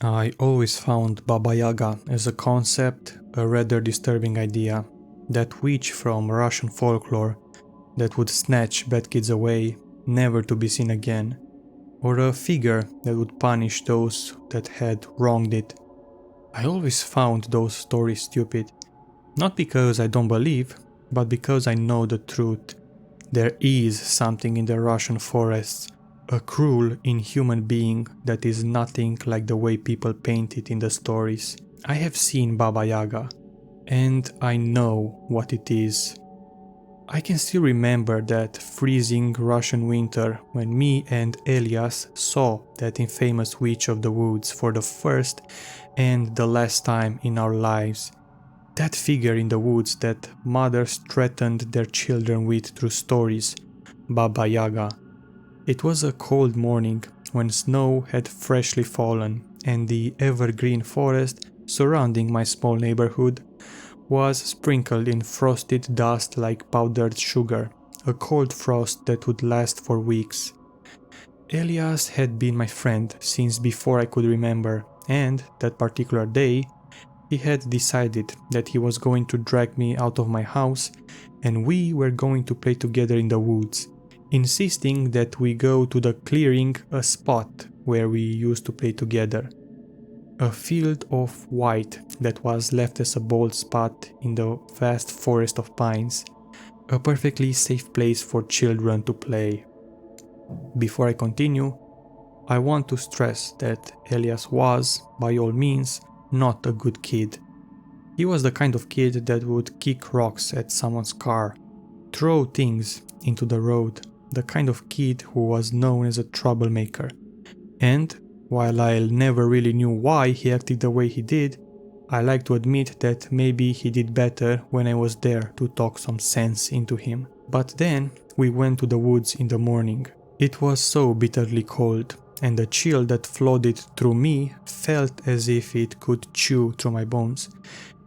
I always found Baba Yaga as a concept a rather disturbing idea. That witch from Russian folklore that would snatch bad kids away, never to be seen again. Or a figure that would punish those that had wronged it. I always found those stories stupid. Not because I don't believe, but because I know the truth. There is something in the Russian forests, a cruel, inhuman being that is nothing like the way people paint it in the stories. I have seen Baba Yaga, and I know what it is. I can still remember that freezing Russian winter when me and Elias saw that infamous witch of the woods for the first and the last time in our lives. That figure in the woods that mothers threatened their children with through stories, Baba Yaga. It was a cold morning when snow had freshly fallen and the evergreen forest surrounding my small neighborhood was sprinkled in frosted dust like powdered sugar, a cold frost that would last for weeks. Elias had been my friend since before I could remember, and that particular day he had decided that he was going to drag me out of my house and we were going to play together in the woods, insisting that we go to the clearing, a spot where we used to play together. A field of white that was left as a bold spot in the vast forest of pines, a perfectly safe place for children to play. Before I continue, I want to stress that Elias was, by all means, not a good kid. He was the kind of kid that would kick rocks at someone's car, throw things into the road, the kind of kid who was known as a troublemaker. And, while I never really knew why he acted the way he did, I like to admit that maybe he did better when I was there to talk some sense into him. But then, we went to the woods in the morning. It was so bitterly cold, and the chill that flooded through me felt as if it could chew through my bones,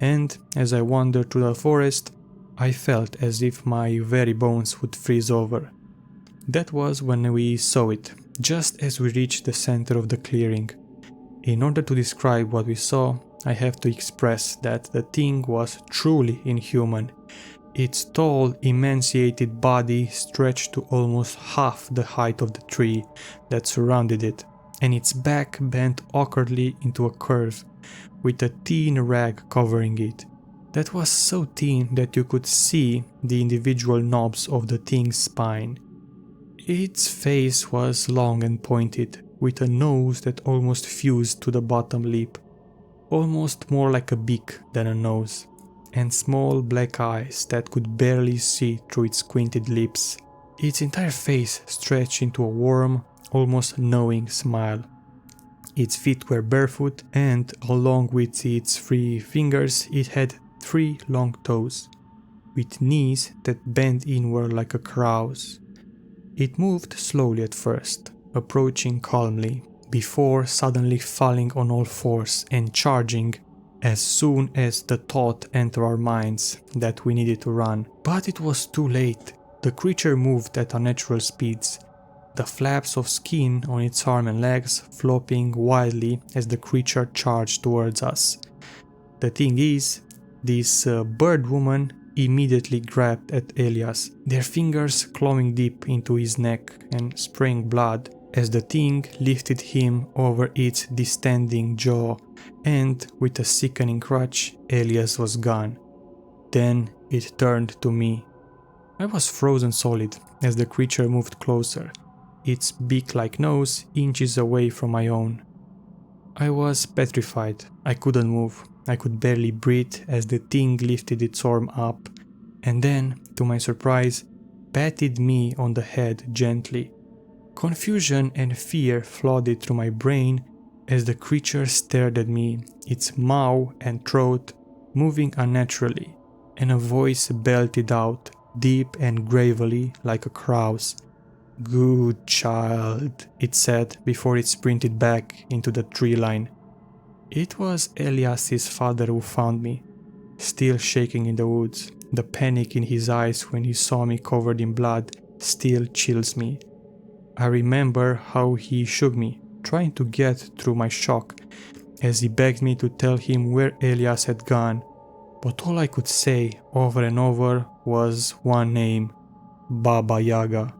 and as I wandered through the forest, I felt as if my very bones would freeze over. That was when we saw it, just as we reached the center of the clearing. In order to describe what we saw, I have to express that the thing was truly inhuman. Its tall, emaciated body stretched to almost half the height of the tree that surrounded it, and its back bent awkwardly into a curve, with a thin rag covering it. That was so thin that you could see the individual knobs of the thing's spine. Its face was long and pointed, with a nose that almost fused to the bottom lip, almost more like a beak than a nose, and small black eyes that could barely see through its squinted lips. Its entire face stretched into a warm, almost knowing smile. Its feet were barefoot, and along with its 3 fingers it had 3 long toes, with knees that bent inward like a crow's. It moved slowly at first, approaching calmly, before suddenly falling on all fours and charging as soon as the thought entered our minds that we needed to run. But it was too late. The creature moved at unnatural speeds, the flaps of skin on its arms and legs flopping wildly as the creature charged towards us. The thing is, this bird woman immediately grabbed at Elias, their fingers clawing deep into his neck and spraying blood as the thing lifted him over its distending jaw, and with a sickening crunch, Elias was gone. Then it turned to me. I was frozen solid as the creature moved closer, its beak-like nose inches away from my own. I was petrified. I couldn't move. I could barely breathe as the thing lifted its arm up, and then, to my surprise, patted me on the head gently. Confusion and fear flooded through my brain as the creature stared at me, its mouth and throat moving unnaturally, and a voice belted out, deep and gravely like a crow's. "Good child," it said before it sprinted back into the tree line. It was Elias's father who found me, still shaking in the woods. The panic in his eyes when he saw me covered in blood still chills me. I remember how he shook me, trying to get through my shock, as he begged me to tell him where Elias had gone, but all I could say over and over was one name, Baba Yaga.